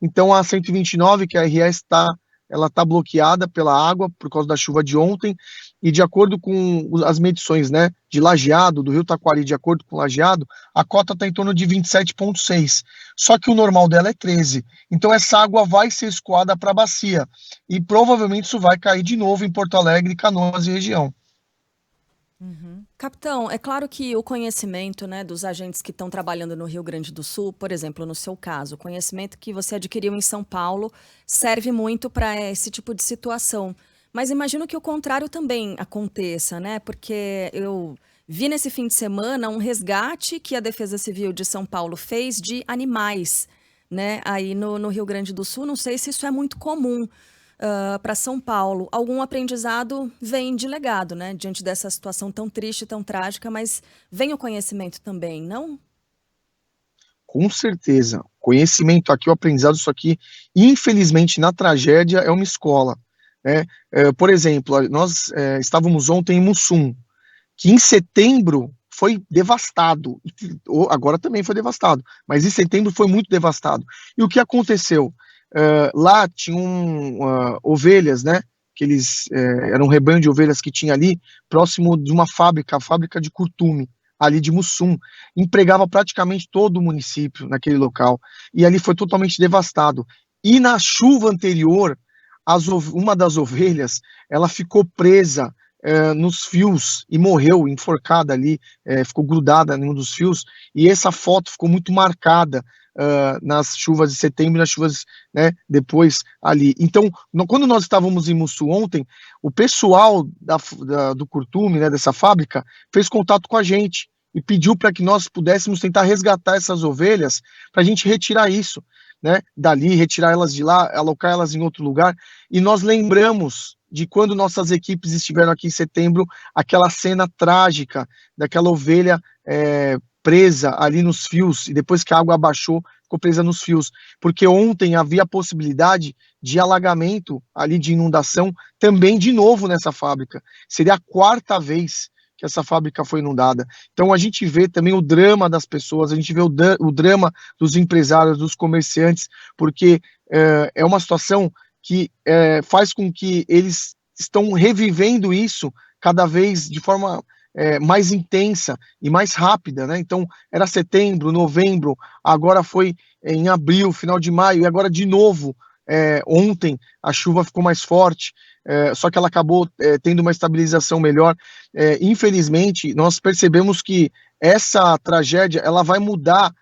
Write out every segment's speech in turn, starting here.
Então a 129, que é a RS ela está bloqueada pela água por causa da chuva de ontem, e de acordo com as medições, né, de Lajeado, do Rio Taquari, de acordo com o Lajeado, a cota está em torno de 27,6. Só que o normal dela é 13. Então essa água vai ser escoada para a bacia, e provavelmente isso vai cair de novo em Porto Alegre, Canoas e região. Uhum. Capitão, é claro que o conhecimento, né, dos agentes que estão trabalhando no Rio Grande do Sul, por exemplo, no seu caso, o conhecimento que você adquiriu em São Paulo serve muito para esse tipo de situação. Mas imagino que o contrário também aconteça, né? Porque eu vi nesse fim de semana um resgate que a Defesa Civil de São Paulo fez de animais, né, aí no Rio Grande do Sul. Não sei se isso é muito comum para São Paulo. Algum aprendizado vem de legado, né? Diante dessa situação tão triste, tão trágica, mas vem o conhecimento também, não? Com certeza. Conhecimento aqui, o aprendizado, isso aqui, infelizmente, na tragédia, é uma escola. Né? Por exemplo, nós estávamos ontem em Mussum, que em setembro foi devastado. Agora também foi devastado, mas em setembro foi muito devastado. E o que aconteceu? Lá tinham ovelhas, né? Que eles eram um rebanho de ovelhas que tinha ali, próximo de uma fábrica, a fábrica de curtume, ali de Mussum. Empregava praticamente todo o município naquele local. E ali foi totalmente devastado. E na chuva anterior, uma das ovelhas, ela ficou presa nos fios e morreu enforcada ali, ficou grudada em um dos fios, e essa foto ficou muito marcada nas chuvas de setembro e nas chuvas, né, depois ali. Então, quando nós estávamos em Mussu ontem, o pessoal do Curtume, né, dessa fábrica, fez contato com a gente e pediu para que nós pudéssemos tentar resgatar essas ovelhas para a gente retirar isso, né, dali, retirar elas de lá, alocar elas em outro lugar. E nós lembramos de quando nossas equipes estiveram aqui em setembro, aquela cena trágica daquela ovelha presa ali nos fios, e depois que a água abaixou, ficou presa nos fios, porque ontem havia a possibilidade de alagamento ali, de inundação, também de novo nessa fábrica. Seria a quarta vez que essa fábrica foi inundada. Então a gente vê também o drama das pessoas, a gente vê o drama dos empresários, dos comerciantes, porque é uma situação que faz com que eles estão revivendo isso cada vez de forma mais intensa e mais rápida, né? Então, era setembro, novembro, agora foi em abril, final de maio, e agora de novo, ontem, a chuva ficou mais forte, só que ela acabou tendo uma estabilização melhor. Infelizmente, nós percebemos que essa tragédia, ela vai mudar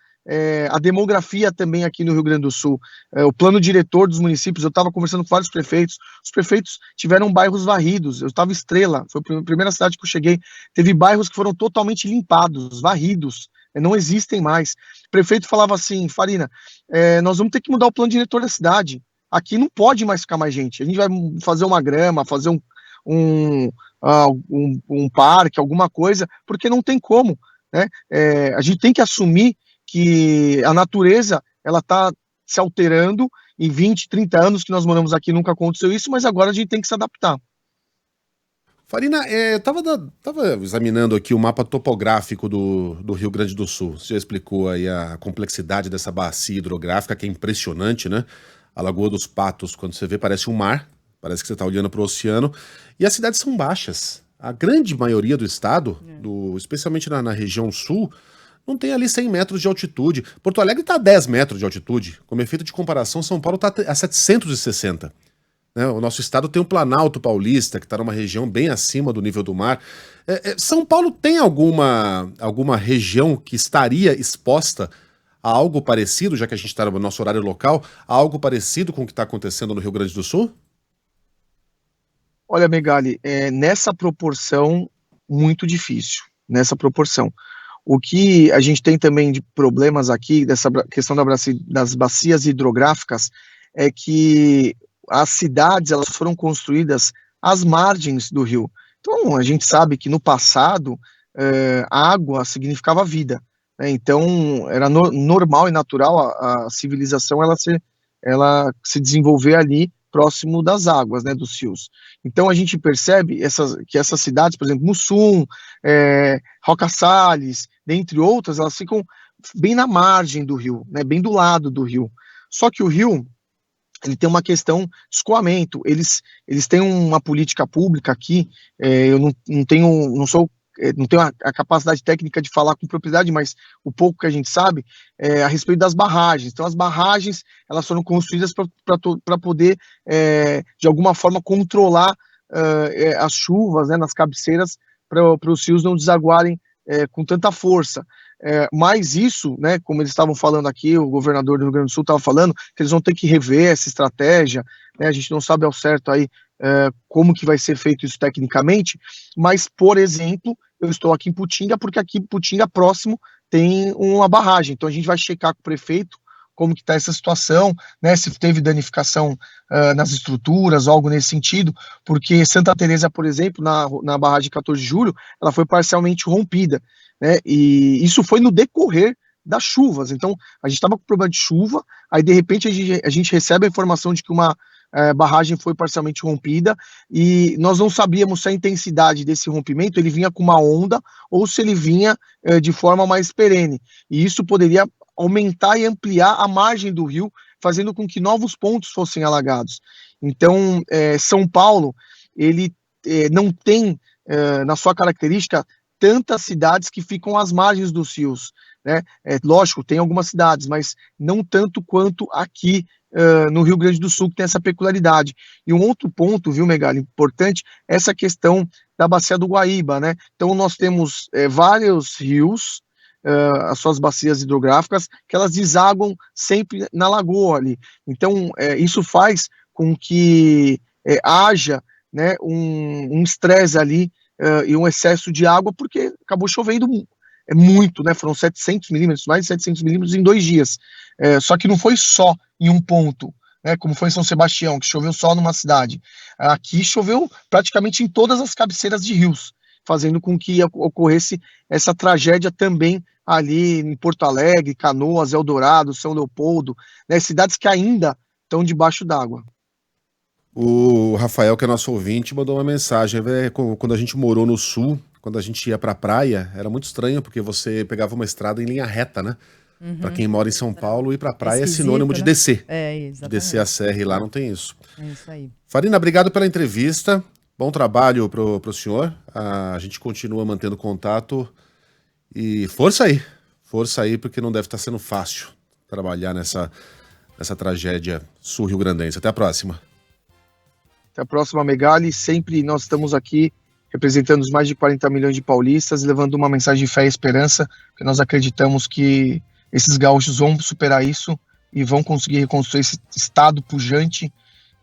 a demografia também aqui no Rio Grande do Sul. O plano diretor dos municípios, eu estava conversando com vários prefeitos, os prefeitos tiveram bairros varridos, eu estava Estrela, foi a primeira cidade que eu cheguei, teve bairros que foram totalmente limpados, varridos, não existem mais. O prefeito falava assim, Farina, nós vamos ter que mudar o plano diretor da cidade, aqui não pode mais ficar mais gente, a gente vai fazer uma grama, fazer um, um parque, alguma coisa, porque não tem como, né? A gente tem que assumir que a natureza ela está se alterando. Em 20, 30 anos que nós moramos aqui nunca aconteceu isso, mas agora a gente tem que se adaptar. Farina, tava examinando aqui o mapa topográfico do Rio Grande do Sul. Você já explicou aí a complexidade dessa bacia hidrográfica, que é impressionante, né? A Lagoa dos Patos, quando você vê, parece um mar, parece que você está olhando para o oceano. E as cidades são baixas. A grande maioria do estado, especialmente na região sul, não tem ali 100 metros de altitude. Porto Alegre está a 10 metros de altitude. Como efeito de comparação, São Paulo está a 760. Né? O nosso estado tem o Planalto Paulista, que está numa região bem acima do nível do mar. São Paulo tem alguma região que estaria exposta a algo parecido, já que a gente está no nosso horário local, a algo parecido com o que está acontecendo no Rio Grande do Sul? Olha, Megali, nessa proporção, muito difícil, nessa proporção. O que a gente tem também de problemas aqui, dessa questão das bacias hidrográficas, é que as cidades elas foram construídas às margens do rio. Então, a gente sabe que no passado, água significava vida, né? Então, era normal e natural a civilização ela se desenvolver ali próximo das águas, né, dos rios. Então, a gente percebe que essas cidades, por exemplo, Mussum, Roca Salles, dentre outras, elas ficam bem na margem do rio, né, bem do lado do rio. Só que o rio, ele tem uma questão de escoamento. Eles têm uma política pública aqui. Eu não tenho, não tenho a capacidade técnica de falar com propriedade, mas o pouco que a gente sabe é a respeito das barragens. Então, as barragens, elas foram construídas para poder, de alguma forma, controlar as chuvas, né, nas cabeceiras, para os rios não desaguarem com tanta força. Mas isso, né, como eles estavam falando aqui, o governador do Rio Grande do Sul estava falando, que eles vão ter que rever essa estratégia, né, a gente não sabe ao certo aí como que vai ser feito isso tecnicamente, mas, por exemplo, eu estou aqui em Putinga, porque aqui em Putinga próximo tem uma barragem, então a gente vai checar com o prefeito como que está essa situação, né, se teve danificação nas estruturas, algo nesse sentido, porque Santa Teresa, por exemplo, na barragem 14 de julho, ela foi parcialmente rompida, né, e isso foi no decorrer das chuvas. Então, a gente estava com problema de chuva, aí de repente a gente recebe a informação de que uma barragem foi parcialmente rompida, e nós não sabíamos se a intensidade desse rompimento ele vinha com uma onda ou se ele vinha de forma mais perene, e isso poderia aumentar e ampliar a margem do rio, fazendo com que novos pontos fossem alagados. Então, São Paulo, ele não tem, na sua característica, tantas cidades que ficam às margens dos rios, né? Lógico, tem algumas cidades, mas não tanto quanto aqui no Rio Grande do Sul, que tem essa peculiaridade. E um outro ponto, viu, Megali, importante, é essa questão da bacia do Guaíba, né? Então, nós temos vários rios, as suas bacias hidrográficas, que elas desaguam sempre na lagoa ali. Então, isso faz com que haja, né, um estresse ali e um excesso de água, porque acabou chovendo muito, né, foram 700 milímetros, mais de 700 milímetros em 2 dias. Só que não foi só em um ponto, né, como foi em São Sebastião, que choveu só numa cidade. Aqui choveu praticamente em todas as cabeceiras de rios, fazendo com que ocorresse essa tragédia também ali em Porto Alegre, Canoas, Eldorado, São Leopoldo, né, cidades que ainda estão debaixo d'água. O Rafael, que é nosso ouvinte, mandou uma mensagem. Quando a gente morou no sul, quando a gente ia pra praia, era muito estranho, porque você pegava uma estrada em linha reta, né? Pra quem mora em São Paulo, ir pra praia é sinônimo de descer. Exatamente. De descer a serra, e lá não tem isso. É isso aí. Farina, obrigado pela entrevista. Bom trabalho pro senhor. A gente continua mantendo contato. E força aí, porque não deve estar sendo fácil trabalhar nessa tragédia sul-rio-grandense. Até a próxima. Até a próxima, Megali. Sempre nós estamos aqui representando os mais de 40 milhões de paulistas, levando uma mensagem de fé e esperança, porque nós acreditamos que esses gaúchos vão superar isso e vão conseguir reconstruir esse estado pujante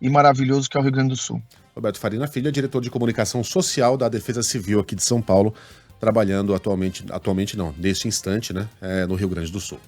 e maravilhoso que é o Rio Grande do Sul. Roberto Farina Filho é diretor de comunicação social da Defesa Civil aqui de São Paulo, trabalhando atualmente não, neste instante, né, no Rio Grande do Sul.